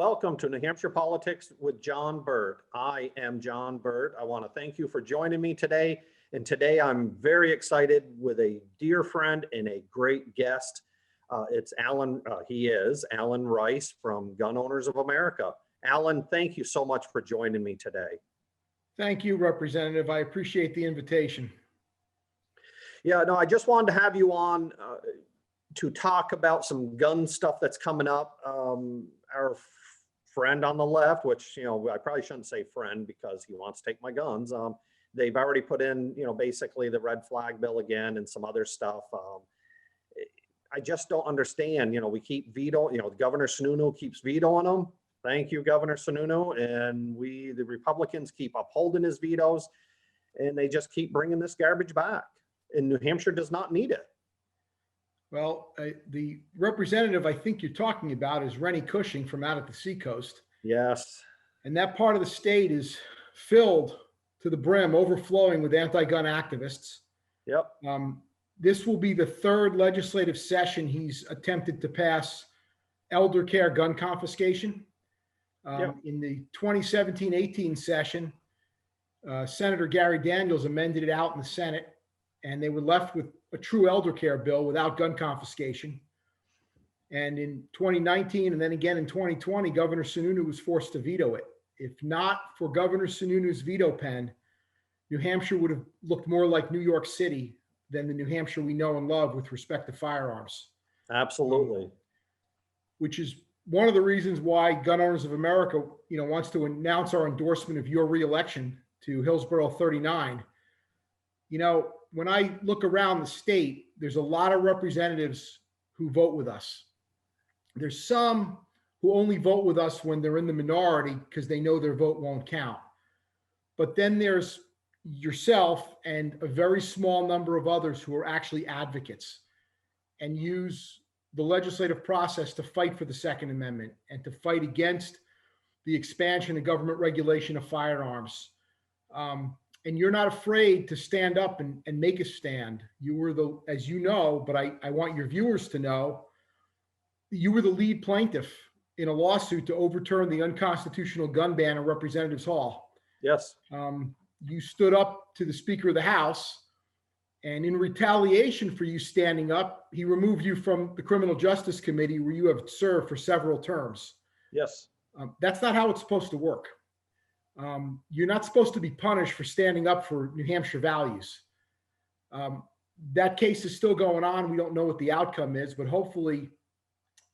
Welcome to New Hampshire Politics with John Burt. I am John Burt. I want to thank you for joining me today. And today I'm very excited with a dear friend and a great guest. It's Alan, he is Alan Rice from Gun Owners of America. Alan, thank you so much for joining me today. Thank you, Representative. I appreciate the invitation. Yeah, no, I just wanted to have you on to talk about some gun stuff that's coming up. Our friend on the left, which, you know, I probably shouldn't say friend because he wants to take my guns. They've already put in, you know, basically the red flag bill again and some other stuff. I just don't understand, you know, we keep vetoing, you know, Governor Sununu keeps vetoing them. Thank you, Governor Sununu. And we, the Republicans, keep upholding his vetoes and they just keep bringing this garbage back. And New Hampshire does not need it. Well, the representative I think you're talking about is Rennie Cushing from out at the seacoast. Yes. And that part of the state is filled to the brim, overflowing with anti-gun activists. Yep. This will be the third legislative session he's attempted to pass elder care gun confiscation. Yep. In the 2017-18 session, Senator Gary Daniels amended it out in the Senate, and they were left with a true elder care bill without gun confiscation. And in 2019, and then again in 2020, Governor Sununu was forced to veto it. If not for Governor Sununu's veto pen, New Hampshire would have looked more like New York City than the New Hampshire we know and love with respect to firearms. Absolutely. Which is one of the reasons why Gun Owners of America, you know, wants to announce our endorsement of your reelection to Hillsborough 39. You know, when I look around the state, there's a lot of representatives who vote with us. There's some who only vote with us when they're in the minority because they know their vote won't count. But then there's yourself and a very small number of others who are actually advocates and use the legislative process to fight for the Second Amendment and to fight against the expansion of government regulation of firearms. And you're not afraid to stand up and make a stand. You were the, as you know, but I want your viewers to know, you were the lead plaintiff in a lawsuit to overturn the unconstitutional gun ban in Representatives Hall. Yes. You stood up to the Speaker of the House, and in retaliation for you standing up, he removed you from the Criminal Justice Committee where you have served for several terms. Yes. That's not how it's supposed to work. You're not supposed to be punished for standing up for New Hampshire values. That case is still going on. We don't know what the outcome is, but hopefully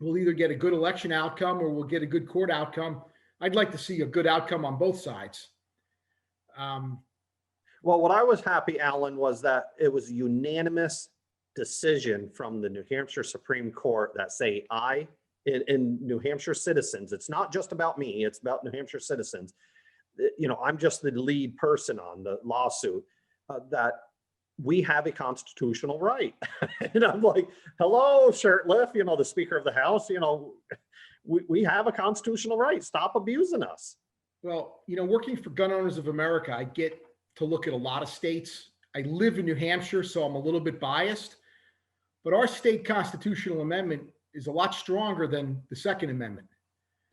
we'll either get a good election outcome or we'll get a good court outcome. I'd like to see a good outcome on both sides. Well, what I was happy, Alan, was that it was a unanimous decision from the New Hampshire Supreme Court that say in New Hampshire citizens, it's not just about me, it's about New Hampshire citizens. You know, I'm just the lead person on the lawsuit, that we have a constitutional right. And I'm like, hello, shirtlift, you know, the Speaker of the House, you know, we have a constitutional right. Stop abusing us. Well, you know, working for Gun Owners of America, I get to look at a lot of states. I live in New Hampshire, so I'm a little bit biased, but our state constitutional amendment is a lot stronger than the Second Amendment.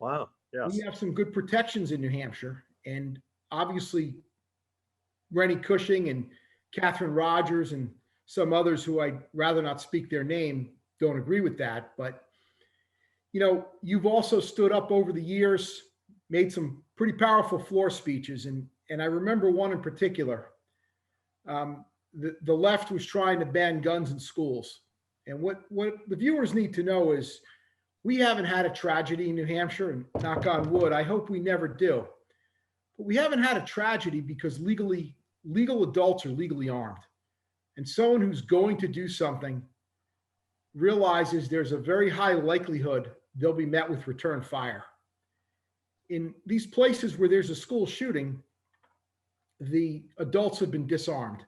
Wow. Yes. We have some good protections in New Hampshire. And obviously, Rennie Cushing and Catherine Rogers and some others who I'd rather not speak their name don't agree with that. But, you know, you've also stood up over the years, made some pretty powerful floor speeches. And I remember one in particular. The left was trying to ban guns in schools. And what the viewers need to know is we haven't had a tragedy in New Hampshire, and knock on wood, I hope we never do. But we haven't had a tragedy because legal adults are legally armed. And someone who's going to do something realizes there's a very high likelihood they'll be met with return fire. In these places where there's a school shooting, the adults have been disarmed.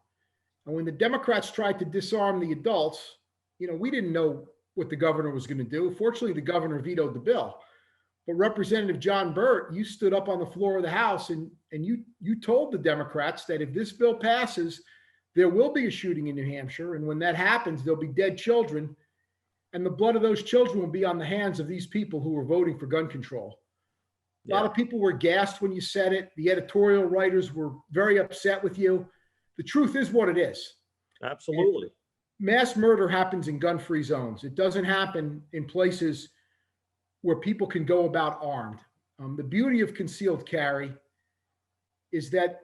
And when the Democrats tried to disarm the adults, you know, we didn't know what the governor was going to do. Fortunately, the governor vetoed the bill. But Representative John Burt, you stood up on the floor of the House and you told the Democrats that if this bill passes, there will be a shooting in New Hampshire. And when that happens, there'll be dead children. And the blood of those children will be on the hands of these people who are voting for gun control. A lot of people were gassed when you said it. The editorial writers were very upset with you. The truth is what it is. Absolutely. And mass murder happens in gun-free zones. It doesn't happen in places where people can go about armed. The beauty of concealed carry is that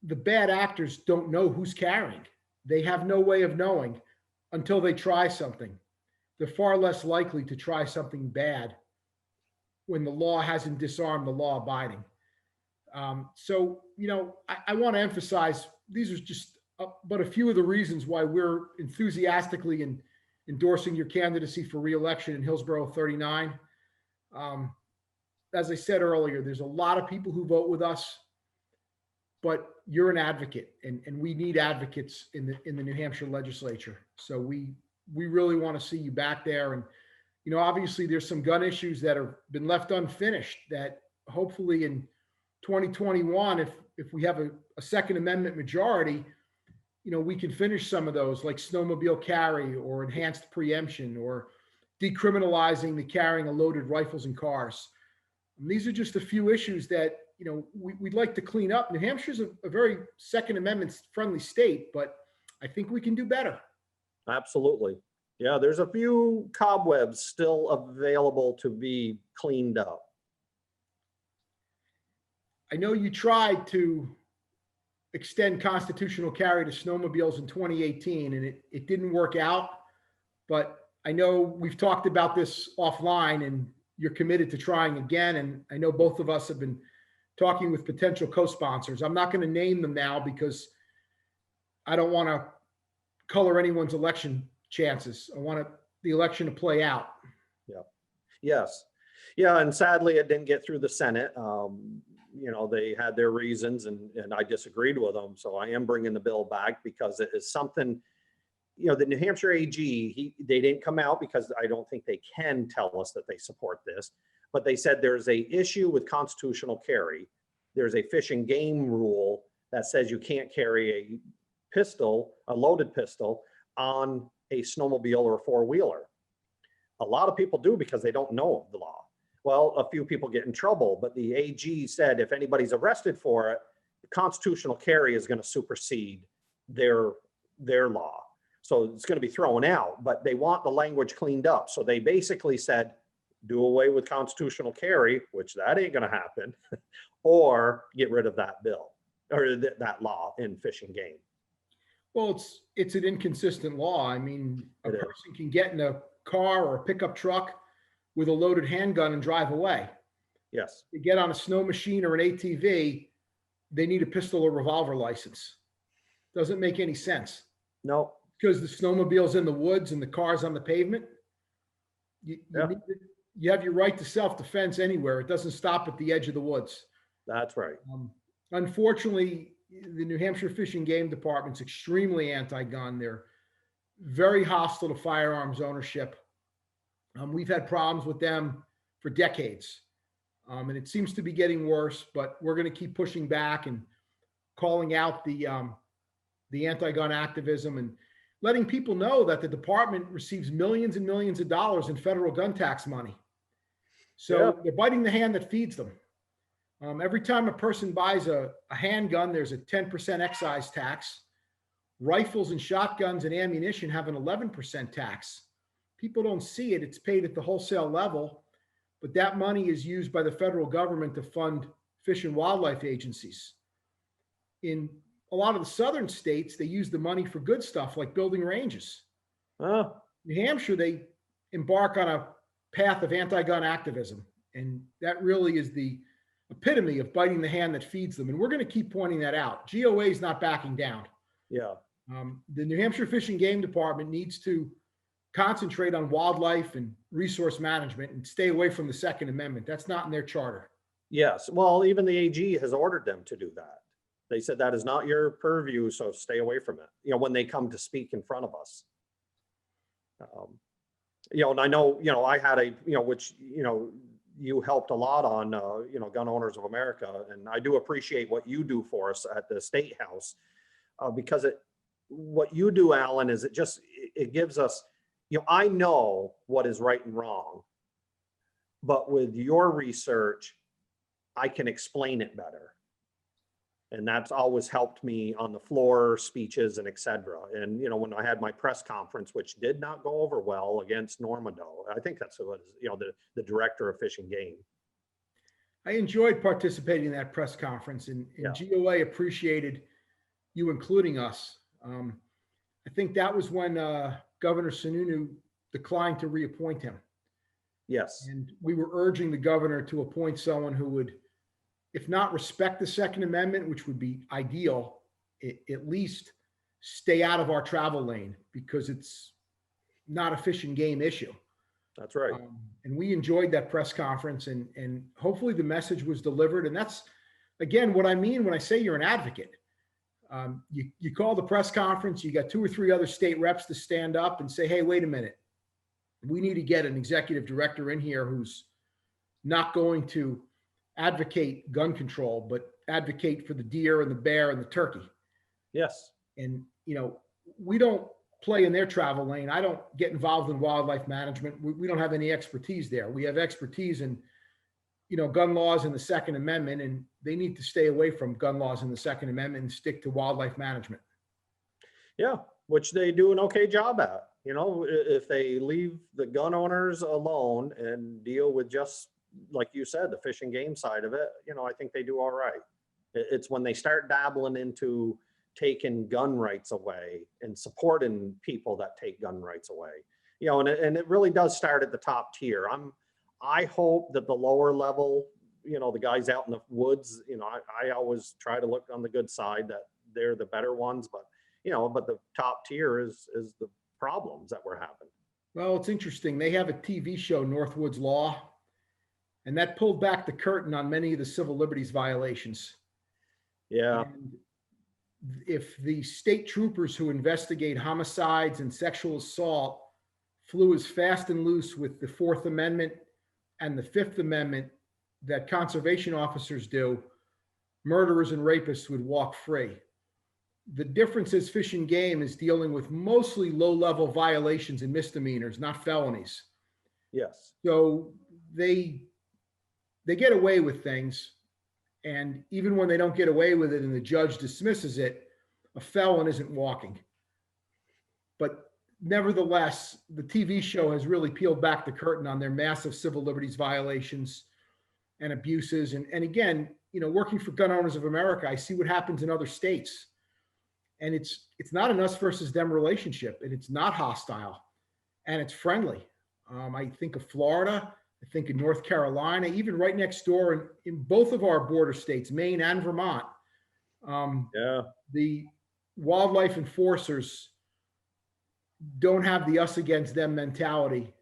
the bad actors don't know who's carrying. They have no way of knowing until they try something. They're far less likely to try something bad when the law hasn't disarmed the law abiding. So, you know, I want to emphasize these are just but a few of the reasons why we're enthusiastically endorsing your candidacy for re-election in Hillsborough 39. As I said earlier, there's a lot of people who vote with us, but you're an advocate, and we need advocates in the New Hampshire legislature. So we really want to see you back there. And, you know, obviously there's some gun issues that have been left unfinished that hopefully in 2021, if we have a Second Amendment majority, you know, we can finish some of those, like snowmobile carry or enhanced preemption or decriminalizing the carrying of loaded rifles and cars. And these are just a few issues that, you know, we'd like to clean up. New Hampshire's a very Second Amendment friendly state, but I think we can do better. Absolutely. Yeah, there's a few cobwebs still available to be cleaned up. I know you tried to extend constitutional carry to snowmobiles in 2018 and it didn't work out, but I know we've talked about this offline and you're committed to trying again. And I know both of us have been talking with potential co-sponsors. I'm not going to name them now because I don't want to color anyone's election chances. I want the election to play out. Yeah. Yes. Yeah. And sadly, it didn't get through the Senate. You know, they had their reasons and I disagreed with them. So I am bringing the bill back because it is something, you know, the New Hampshire AG, they didn't come out because I don't think they can tell us that they support this, but they said there's a issue with constitutional carry. There's a fish and game rule that says you can't carry a pistol, a loaded pistol on a snowmobile or a four-wheeler. A lot of people do because they don't know the law. Well, a few people get in trouble, but the AG said if anybody's arrested for it, the constitutional carry is going to supersede their law. So it's going to be thrown out, but they want the language cleaned up. So they basically said, do away with constitutional carry, which that ain't going to happen, or get rid of that bill or that law in fish and game. Well, it's an inconsistent law. I mean, a person can get in a car or a pickup truck with a loaded handgun and drive away. Yes. To get on a snow machine or an ATV, they need a pistol or revolver license. Doesn't make any sense. No. Because the snowmobile's in the woods and the car's on the pavement. You have your right to self-defense anywhere. It doesn't stop at the edge of the woods. That's right. Unfortunately, the New Hampshire Fish and Game Department's extremely anti-gun. They're very hostile to firearms ownership. We've had problems with them for decades. And it seems to be getting worse, but we're going to keep pushing back and calling out the anti-gun activism and letting people know that the department receives millions and millions of dollars in federal gun tax money. So they're biting the hand that feeds them. Every time a person buys a handgun, there's a 10% excise tax. Rifles and shotguns and ammunition have an 11% tax. People don't see it. It's paid at the wholesale level, but that money is used by the federal government to fund fish and wildlife agencies. In a lot of the southern states, they use the money for good stuff like building ranges. New Hampshire, they embark on a path of anti-gun activism, and that really is the epitome of biting the hand that feeds them. And we're going to keep pointing that out. GOA is not backing down. Yeah. The New Hampshire Fish and Game Department needs to concentrate on wildlife and resource management and stay away from the Second Amendment. That's not in their charter. Yes. Well, even the AG has ordered them to do that. They said that is not your purview, so stay away from it, you know, when they come to speak in front of us. You know, and I know, you know, I had a, you know, which, you know, you helped a lot on, you know, Gun Owners of America. And I do appreciate what you do for us at the State House, because what you do, Alan, is it gives us, you know, I know what is right and wrong, but with your research, I can explain it better. And that's always helped me on the floor, speeches and et cetera. And, you know, when I had my press conference, which did not go over well against Normando, I think that's what, you know, the director of Fish and Game. I enjoyed participating in that press conference, and Yeah. GOA appreciated you including us. I think that was when Governor Sununu declined to reappoint him. Yes. And we were urging the governor to appoint someone who would, if not respect the Second Amendment, which would be ideal, at least stay out of our travel lane, because it's not a fish and game issue. That's right. And we enjoyed that press conference, and hopefully the message was delivered. And that's, again, what I mean when I say you're an advocate. You call the press conference, you got 2 or 3 other state reps to stand up and say, hey, wait a minute. We need to get an executive director in here who's not going to advocate gun control, but advocate for the deer and the bear and the turkey. Yes. And, you know, we don't play in their travel lane. I don't get involved in wildlife management. We don't have any expertise there. We have expertise in, you know, gun laws and the Second Amendment, and they need to stay away from gun laws and the Second Amendment and stick to wildlife management. Yeah, which they do an okay job at. You know, if they leave the gun owners alone and deal with just, like you said, the fish and game side of it, you know, I think they do all right. It's when they start dabbling into taking gun rights away and supporting people that take gun rights away, you know, and it really does start at the top tier. I hope that the lower level, you know, the guys out in the woods, you know, I always try to look on the good side, that they're the better ones, but, you know, but the top tier is the problems that were happening. Well, it's interesting. They have a TV show, Northwoods Law, and that pulled back the curtain on many of the civil liberties violations. Yeah. And if the state troopers who investigate homicides and sexual assault flew as fast and loose with the Fourth Amendment and the Fifth Amendment that conservation officers do, murderers and rapists would walk free. The difference is Fish and Game is dealing with mostly low-level violations and misdemeanors, not felonies. Yes. So they get away with things. And even when they don't get away with it and the judge dismisses it, a felon isn't walking. But nevertheless, the TV show has really peeled back the curtain on their massive civil liberties violations and abuses. And again, you know, working for Gun Owners of America, I see what happens in other states. And it's not an us versus them relationship, and it's not hostile, and it's friendly. I think of Florida, I think of North Carolina, even right next door in both of our border states, Maine and Vermont. The wildlife enforcers don't have the us against them mentality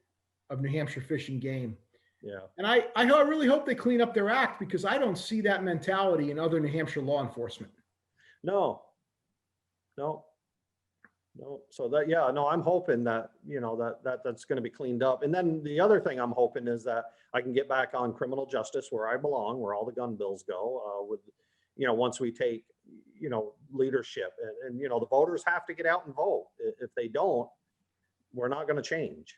of New Hampshire Fish and Game. Yeah. And I really hope they clean up their act, because I don't see that mentality in other New Hampshire law enforcement. No. So that, yeah, no, I'm hoping that, you know, that's going to be cleaned up. And then the other thing I'm hoping is that I can get back on criminal justice, where I belong, where all the gun bills go, with, you know, once we take, you know, leadership, and, you know, the voters have to get out and vote. If they don't, we're not going to change.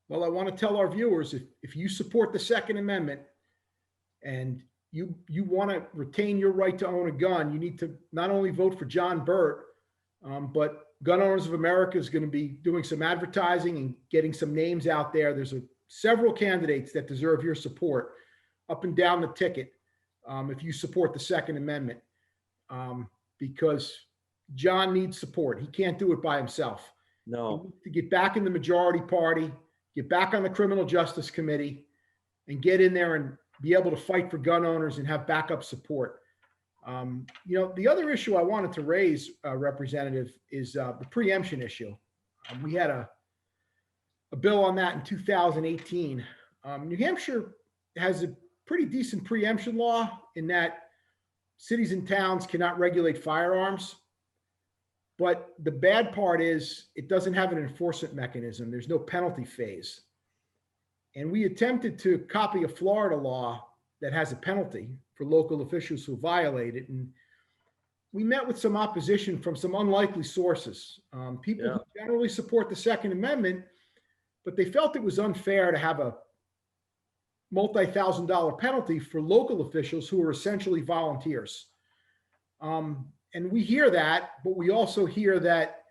Well, I want to tell our viewers, if you support the Second Amendment and you want to retain your right to own a gun, you need to not only vote for John Burt, but Gun Owners of America is going to be doing some advertising and getting some names out there. There's several candidates that deserve your support up and down the ticket, if you support the Second Amendment, because John needs support. He can't do it by himself. No. He needs to get back in the majority party, get back on the Criminal Justice Committee, and get in there and be able to fight for gun owners and have backup support. You know, the other issue I wanted to raise, Representative, is the preemption issue. We had a bill on that in 2018. New Hampshire has a pretty decent preemption law in that cities and towns cannot regulate firearms. But the bad part is it doesn't have an enforcement mechanism. There's no penalty phase. And we attempted to copy a Florida law that has a penalty for local officials who violate it. And we met with some opposition from some unlikely sources, people who generally support the Second Amendment, but they felt it was unfair to have a multi-thousand-dollar penalty for local officials who are essentially volunteers. And we hear that, but we also hear that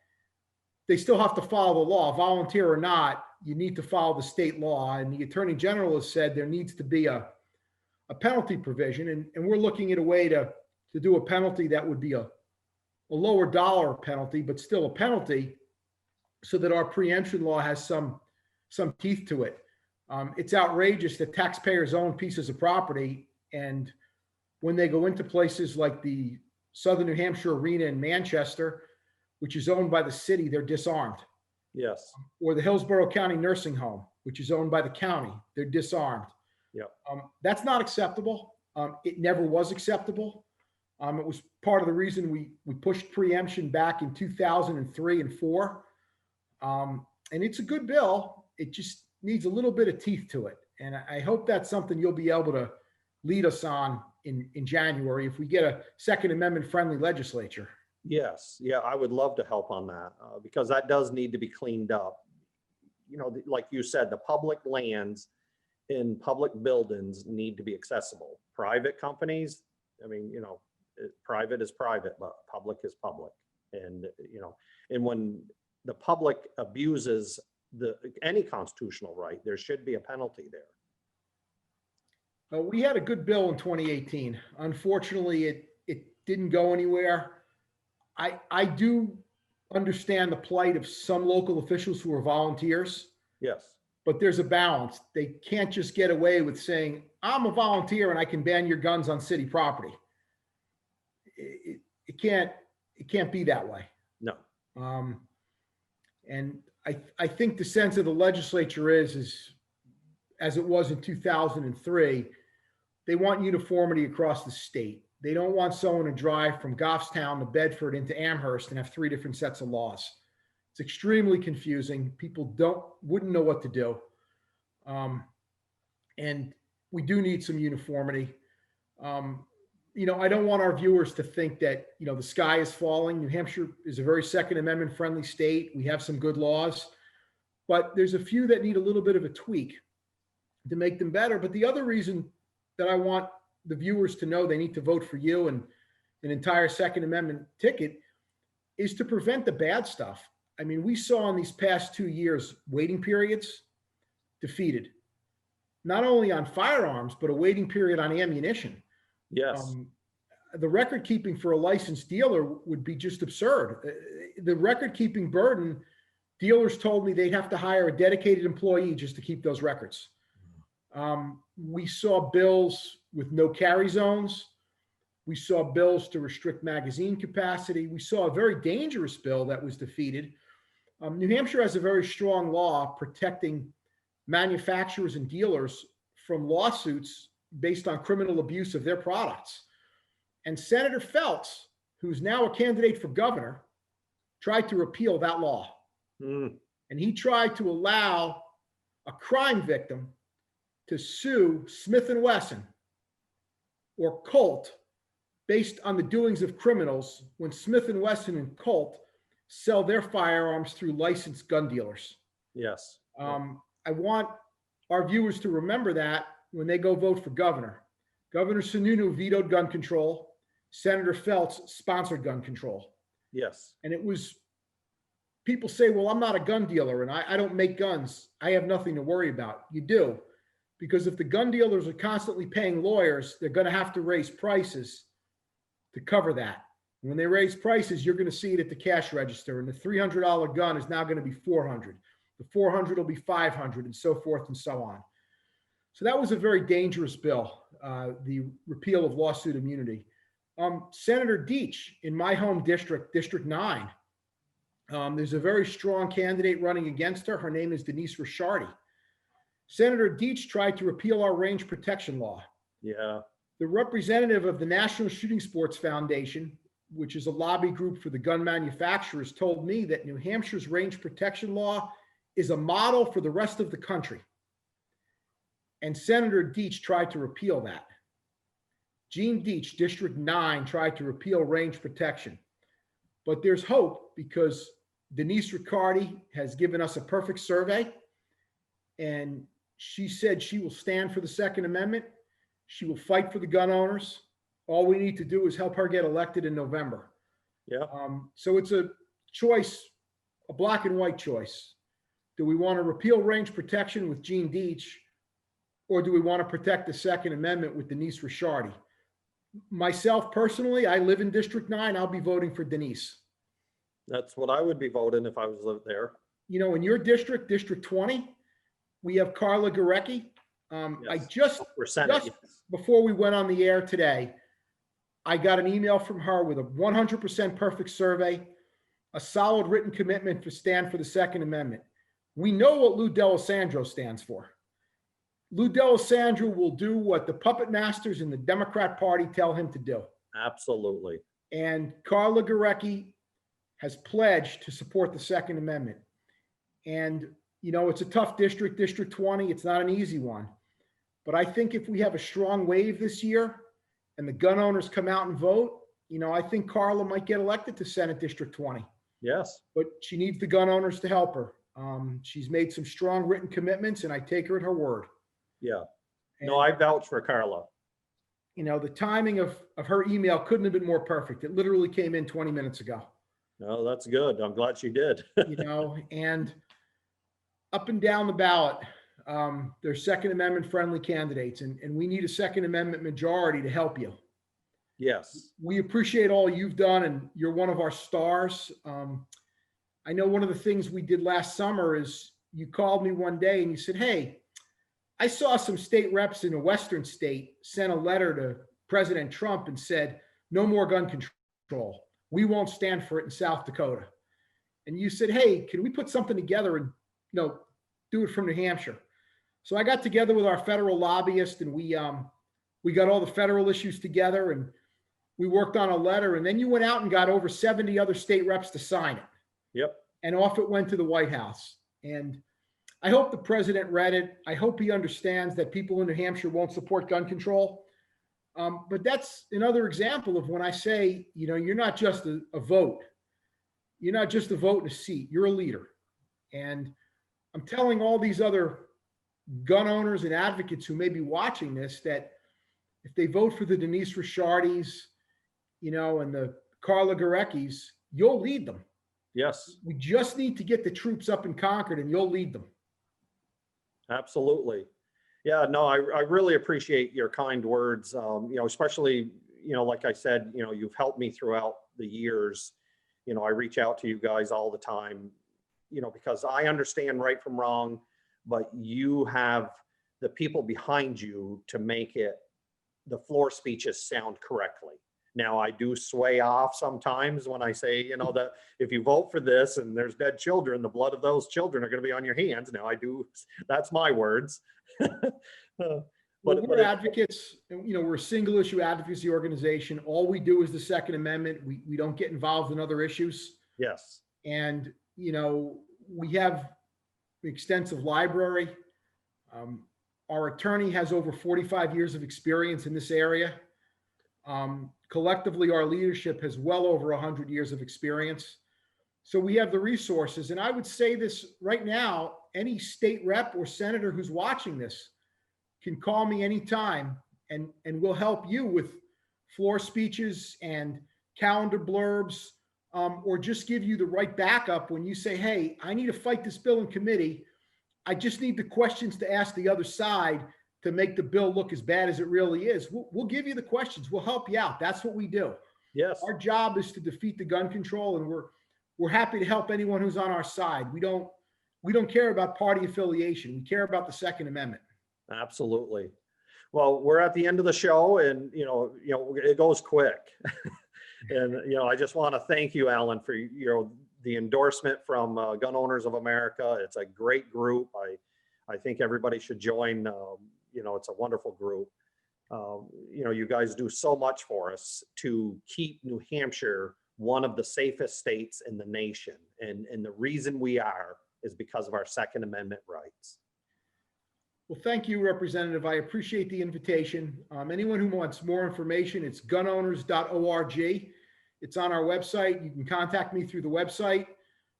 they still have to follow the law, volunteer or not. You need to follow the state law. And the Attorney General has said there needs to be a penalty provision. And we're looking at a way to do a penalty that would be a lower dollar penalty, but still a penalty, so that our preemption law has some teeth to it. It's outrageous that taxpayers own pieces of property, and when they go into places like the Southern New Hampshire Arena in Manchester, which is owned by the city, they're disarmed. Yes. Or the Hillsborough County Nursing Home, which is owned by the county, they're disarmed. Yep. That's not acceptable. It never was acceptable. It was part of the reason we pushed preemption back in 2003 and 4. And it's a good bill. It just needs a little bit of teeth to it. And I hope that's something you'll be able to lead us on in January if we get a Second Amendment friendly legislature. Yes. Yeah, I would love to help on that because that does need to be cleaned up. You know, like you said, the public lands in public buildings need to be accessible. Private companies, I mean, you know, private is private, but public is public. And, you know, and when the public abuses any constitutional right, there should be a penalty there. We had a good bill in 2018. Unfortunately, it didn't go anywhere. I do understand the plight of some local officials who are volunteers. Yes. But there's a balance. They can't just get away with saying, I'm a volunteer and I can ban your guns on city property. It can't be that way. No. And I think the sense of the legislature is as it was in 2003, they want uniformity across the state. They don't want someone to drive from Goffstown to Bedford into Amherst and have 3 different sets of laws. It's extremely confusing. People wouldn't know what to do. And we do need some uniformity. You know, I don't want our viewers to think that, you know, the sky is falling. New Hampshire is a very Second Amendment friendly state. We have some good laws, but there's a few that need a little bit of a tweak to make them better. But the other reason that I want the viewers to know they need to vote for you and an entire Second Amendment ticket is to prevent the bad stuff. I mean, we saw in these past 2 years, waiting periods defeated, not only on firearms, but a waiting period on ammunition. Yes. The record keeping for a licensed dealer would be just absurd. The record keeping burden, dealers told me they'd have to hire a dedicated employee just to keep those records. We saw bills with no carry zones. We saw bills to restrict magazine capacity. We saw a very dangerous bill that was defeated. New Hampshire has a very strong law protecting manufacturers and dealers from lawsuits based on criminal abuse of their products. And Senator Feltz, who's now a candidate for governor, tried to repeal that law. And he tried to allow a crime victim to sue Smith & Wesson or Colt based on the doings of criminals when Smith & Wesson and Colt sell their firearms through licensed gun dealers. Yes. I want our viewers to remember that when they go vote for governor. Governor Sununu vetoed gun control. Senator Feltz sponsored gun control. Yes. And it was, people say, well, I'm not a gun dealer and I don't make guns. I have nothing to worry about. You do. Because if the gun dealers are constantly paying lawyers, they're going to have to raise prices to cover that. When they raise prices, you're going to see it at the cash register. And the $300 gun is now going to be $400. The $400 will be $500 and so forth and so on. So that was a very dangerous bill, the repeal of lawsuit immunity. Senator Deach in my home district, District 9, there's a very strong candidate running against her. Her name is Denise Ricciardi. Senator Deach tried to repeal our range protection law. Yeah. The representative of the National Shooting Sports Foundation, which is a lobby group for the gun manufacturers, told me that New Hampshire's range protection law is a model for the rest of the country. And Senator Deach tried to repeal that. Gene Deach, District 9, tried to repeal range protection. But there's hope because Denise Ricciardi has given us a perfect survey, and She said she will stand for the Second Amendment. She will fight for the gun owners. All we need to do is help her get elected in November. Yeah. So it's a choice, a black and white choice. Do we want to repeal range protection with Gene Deach, or do we want to protect the Second Amendment with Denise Ricciardi? Myself personally, I live in District 9. I'll be voting for Denise. That's what I would be voting if I was lived there. You know, in your district, District 20, we have Carla Gericke. I just before we went on the air today, I got an email from her with a 100% perfect survey, a solid written commitment to stand for the Second Amendment. We know what Lou D'Alessandro stands for. Lou D'Alessandro will do what the puppet masters in the Democrat Party tell him to do. Absolutely. And Carla Gericke has pledged to support the Second Amendment. And, you know, it's a tough district, District 20. It's not an easy one. But I think if we have a strong wave this year and the gun owners come out and vote, you know, I think Carla might get elected to Senate District 20. Yes. But she needs the gun owners to help her. She's made some strong written commitments, and I take her at her word. Yeah. And, No, I vouch for Carla. You know, the timing of her email couldn't have been more perfect. It literally came in 20 minutes ago. No, that's good. I'm glad she did. You know, and up and down the ballot, there's Second Amendment friendly candidates, and we need a Second Amendment majority to help you. Yes. We appreciate all you've done, and you're one of our stars. I know one of the things we did last summer is you called me one day and you said, hey, I saw some state reps in a Western state sent a letter to President Trump and said, no more gun control. We won't stand for it in South Dakota. And you said, hey, can we put something together and, you know, do it from New Hampshire? So I got together with our federal lobbyist, and we got all the federal issues together, and we worked on a letter, and then you went out and got over 70 other state reps to sign it. Yep. And off it went to the White House. And I hope the president read it. I hope he understands that people in New Hampshire won't support gun control. But that's another example of when I say, you know, you're not just a vote. You're not just a vote in a seat. You're a leader. And I'm telling all these other gun owners and advocates who may be watching this that if they vote for the Denise Ricciardis, you know, and the Carla Gerickes, you'll lead them. Yes. We just need to get the troops up in Concord, and you'll lead them. Absolutely. Yeah, no, I really appreciate your kind words. You know, especially, you know, like I said, you know, you've helped me throughout the years. You know, I reach out to you guys all the time, you know, because I understand right from wrong, but you have the people behind you to make it, the floor speeches sound correctly. Now, I do sway off sometimes when I say, you know, that if you vote for this and there's dead children, the blood of those children are going to be on your hands. Now, I do, that's my words. But we're advocates, you know, we're a single issue advocacy organization. All we do is the Second Amendment. We don't get involved in other issues. Yes. And, you know, we have an extensive library. Our attorney has over 45 years of experience in this area. Collectively, our leadership has well over 100 years of experience. So we have the resources. And I would say this right now, any state rep or senator who's watching this can call me anytime, and we'll help you with floor speeches and calendar blurbs, or just give you the right backup when you say, hey, I need to fight this bill in committee. I just need the questions to ask the other side to make the bill look as bad as it really is. We'll give you the questions. We'll help you out. That's what we do. Yes. Our job is to defeat the gun control, and we're happy to help anyone who's on our side. We don't care about party affiliation. We care about the Second Amendment. Absolutely. Well, we're at the end of the show, and you know, it goes quick. And you know, I just want to thank you, Alan, for the endorsement from Gun Owners of America. It's a great group. I think everybody should join. You know, it's a wonderful group. You know, you guys do so much for us to keep New Hampshire one of the safest states in the nation. And the reason we are is because of our Second Amendment rights. Well, thank you, Representative. I appreciate the invitation. Anyone who wants more information, it's gunowners.org. It's on our website. You can contact me through the website.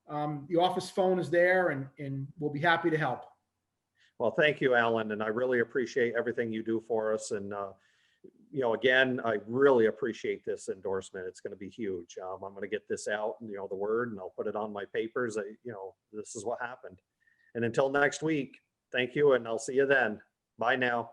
The office phone is there, and we'll be happy to help. Well, thank you, Alan, and I really appreciate everything you do for us. And, you know, again, I really appreciate this endorsement. It's going to be huge. I'm going to get this out, you know, the word, and I'll put it on my papers. You know, this is what happened. And until next week, thank you, and I'll see you then. Bye now.